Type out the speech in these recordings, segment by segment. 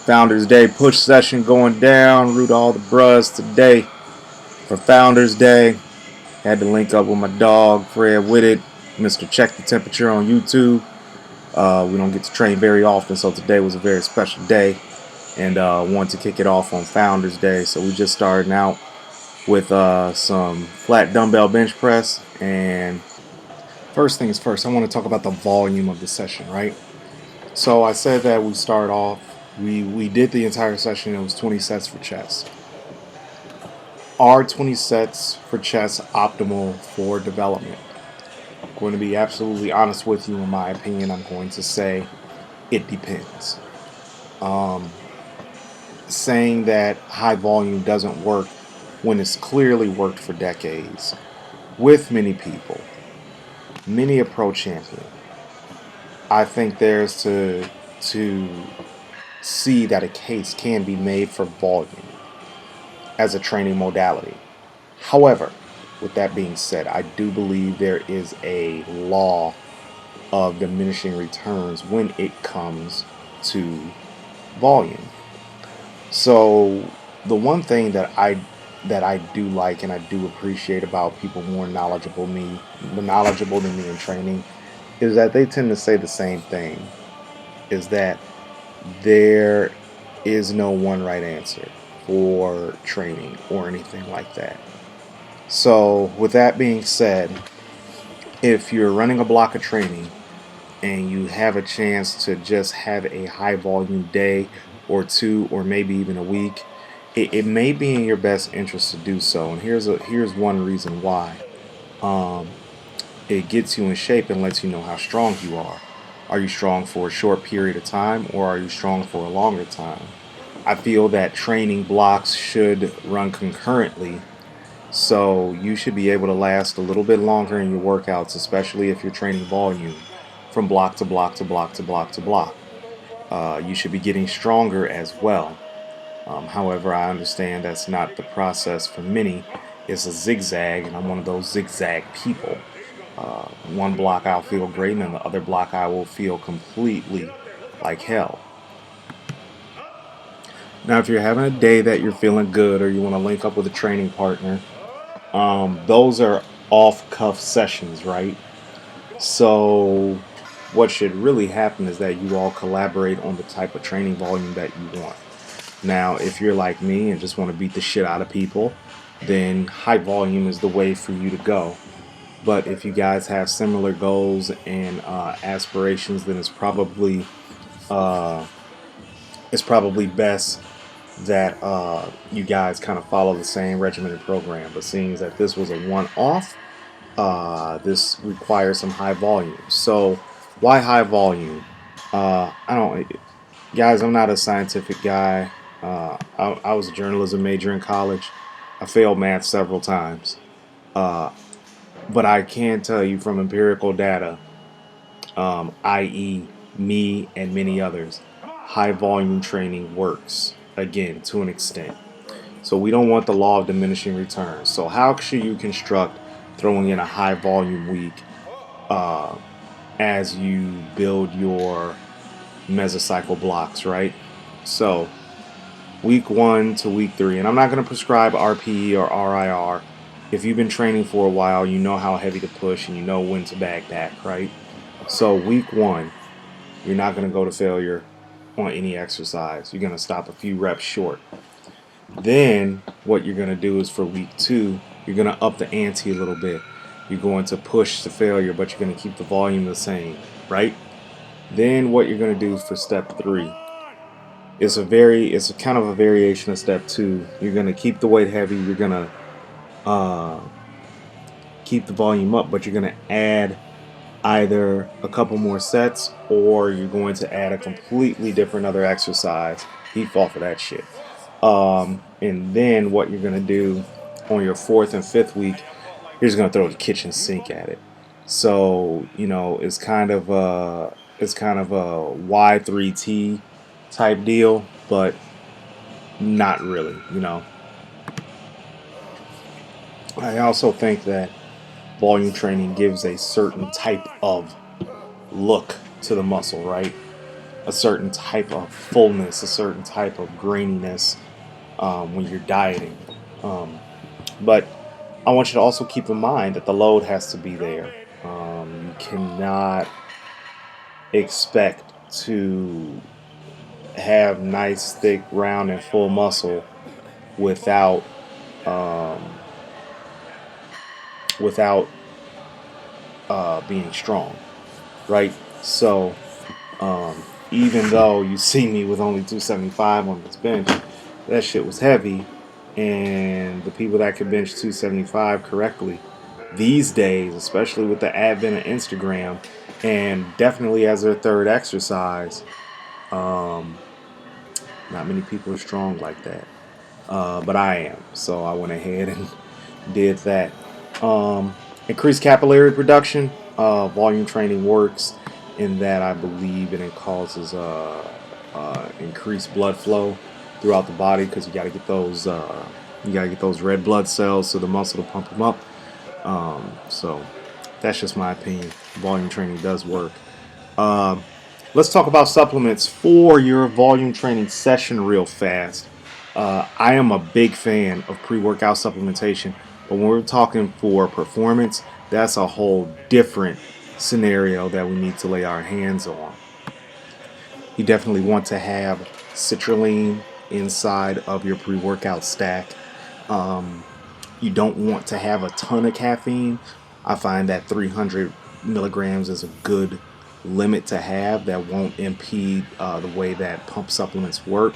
Founders Day push session going down. Root all the brus today for Founders Day. Had to link up with my dog, Fred with it. Mr. Check the Temperature on YouTube. We don't get to train very often, so today was a very special day. And wanted to kick it off on Founders Day. So we just started out with some flat dumbbell bench press. And first things first, I want to talk about the volume of the session, right? So I said that we start off, we did the entire session. It was 20 sets for chest. Are 20 sets for chest optimal for development? I'm going to be absolutely honest with you. In my opinion, I'm going to say it depends. Saying that high volume doesn't work when it's clearly worked for decades with many people, many a pro champion. I think there's to see that a case can be made for volume as a training modality. However, with that being said, I do believe there is a law of diminishing returns when it comes to volume. So the one thing that I do like and I do appreciate about people more knowledgeable than me in training is that they tend to say the same thing, is that there is no one right answer for training or anything like that. So with that being said, if you're running a block of training and you have a chance to just have a high volume day or two or maybe even a week, it may be in your best interest to do so. And here's one reason why. It gets you in shape and lets you know how strong you are. Are you strong for a short period of time or are you strong for a longer time? I feel that training blocks should run concurrently, so you should be able to last a little bit longer in your workouts, especially if you're training volume from block to block to block to block to block. You should be getting stronger as well. However, I understand that's not the process for many. It's a zigzag, and I'm one of those zigzag people. One block I'll feel great, and then the other block I will feel completely like hell. Now, if you're having a day that you're feeling good or you want to link up with a training partner, those are off-cuff sessions, right? So what should really happen is that you all collaborate on the type of training volume that you want. Now, if you're like me and just want to beat the shit out of people, then high volume is the way for you to go. But if you guys have similar goals and aspirations, then it's probably best that you guys kind of follow the same regimented program. But seeing that this was a one-off, this requires some high volume. So why high volume? Guys, I'm not a scientific guy. I was a journalism major in college. I failed math several times. But I can tell you from empirical data, i.e. me and many others, high volume training works, again, to an extent. So we don't want the law of diminishing returns. So how should you construct throwing in a high volume week as you build your mesocycle blocks, right? So week 1 to week 3, and I'm not going to prescribe RPE or RIR. If you've been training for a while, you know how heavy to push and you know when to bag back, right? So week 1, you're not going to go to failure on any exercise. You're going to stop a few reps short. Then what you're going to do is for week 2, you're going to up the ante a little bit. You're going to push to failure, but you're going to keep the volume the same, right? Then what you're going to do for step 3, it's a kind of a variation of step 2. You're going to keep the weight heavy. You're going to keep the volume up, but you're going to add either a couple more sets or you're going to add a completely different other exercise. He fall for that shit. And then what you're going to do on your 4th and 5th week, you're just going to throw the kitchen sink at it. So, it's kind of a Y3T type deal, but not really, I also think that volume training gives a certain type of look to the muscle, right? A certain type of fullness, a certain type of graininess when you're dieting. But I want you to also keep in mind that the load has to be there. You cannot expect to have nice, thick, round, and full muscle without without being strong, right? So even though you see me with only 275 on this bench, that shit was heavy, and the people that can bench 275 correctly these days, especially with the advent of Instagram, and definitely as their third exercise, not many people are strong like that. But I am, so I went ahead and did that. Increased capillary production. Volume training works in that I believe it causes increased blood flow throughout the body, because you got to get those red blood cells to the muscle to pump them up. So that's just my opinion. Volume training does work. Let's talk about supplements for your volume training session real fast. I am a big fan of pre-workout supplementation, but when we're talking for performance, that's a whole different scenario that we need to lay our hands on. You definitely want to have citrulline inside of your pre-workout stack. You don't want to have a ton of caffeine. I find that 300 milligrams is a good limit to have that won't impede the way that pump supplements work.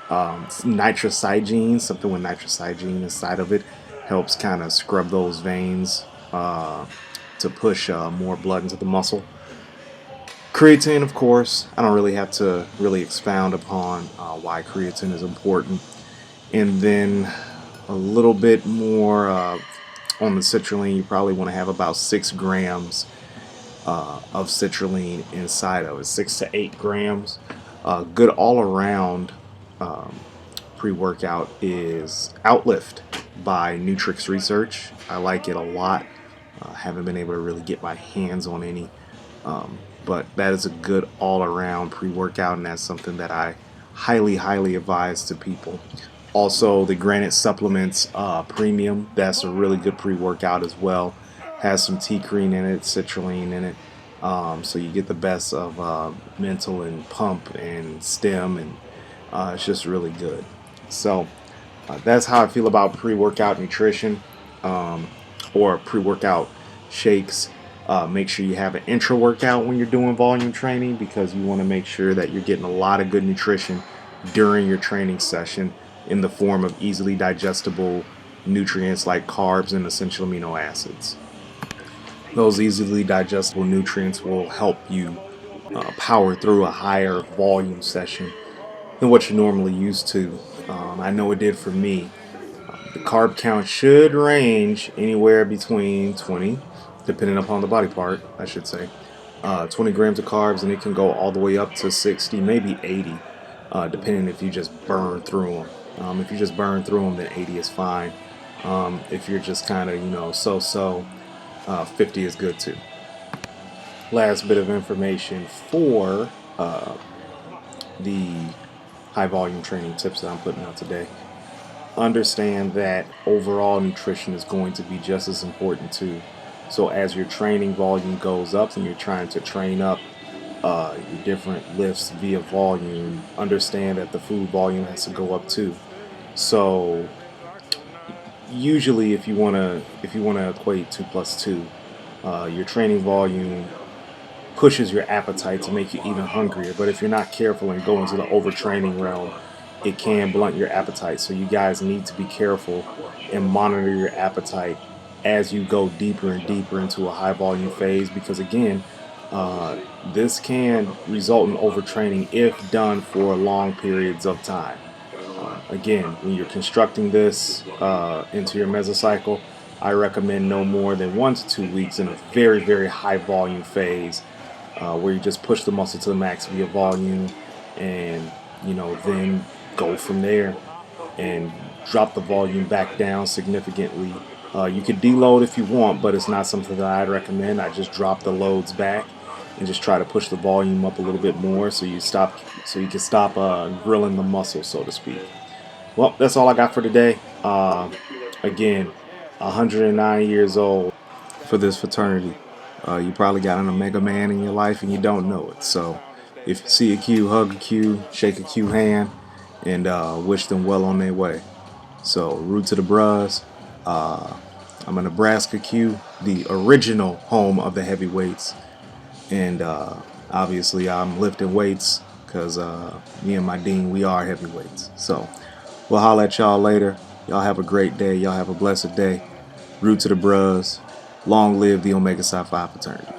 Nitrosygene, something with nitrosygene inside of it, helps kind of scrub those veins to push more blood into the muscle. Creatine, of course, I don't really have to really expound upon why creatine is important. And then a little bit more on the citrulline, you probably want to have about 6 grams of citrulline inside of it, 6 to 8 grams. Good all around pre-workout is Outlift by Nutrix Research. I like it a lot. Haven't been able to really get my hands on any, but that is a good all-around pre-workout, and that's something that I highly advise to people. Also, the Granite Supplements Premium, that's a really good pre-workout as well. Has some T-cream in it, citrulline in it, so you get the best of mental and pump and stem, and it's just really good. So that's how I feel about pre-workout nutrition or pre-workout shakes. Make sure you have an intra-workout when you're doing volume training, because you want to make sure that you're getting a lot of good nutrition during your training session in the form of easily digestible nutrients like carbs and essential amino acids. Those easily digestible nutrients will help you power through a higher volume session than what you're normally used to. I know it did for me. The carb count should range anywhere between 20, depending upon the body part, I should say, 20 grams of carbs, and it can go all the way up to 60, maybe 80, depending if you just burn through them. If you just burn through them, then 80 is fine. If you're just kind of, so-so, 50 is good too. Last bit of information for the high volume training tips that I'm putting out today. Understand that overall nutrition is going to be just as important too. So as your training volume goes up and you're trying to train up your different lifts via volume, understand that the food volume has to go up too. So usually if you want to equate 2 plus 2, your training volume pushes your appetite to make you even hungrier. But if you're not careful and go into the overtraining realm, it can blunt your appetite. So you guys need to be careful and monitor your appetite as you go deeper and deeper into a high volume phase, because again, this can result in overtraining if done for long periods of time. Again, when you're constructing this into your mesocycle, I recommend no more than 1 to 2 weeks in a very high volume phase, where you just push the muscle to the max via volume, and then go from there and drop the volume back down significantly. You could deload if you want, but it's not something that I'd recommend. I just drop the loads back and just try to push the volume up a little bit more so you can stop grilling the muscle, so to speak. Well, that's all I got for today. Again, 109 years old for this fraternity. You probably got an Omega man in your life and you don't know it. So if you see a Q, hug a Q, shake a Q hand, and wish them well on their way. So root to the bros. I'm a Nebraska Q, the original home of the heavyweights. And obviously I'm lifting weights because me and my dean, we are heavyweights. So we'll holler at y'all later. Y'all have a great day. Y'all have a blessed day. Root to the bros. Long live the Omega Psi Phi fraternity.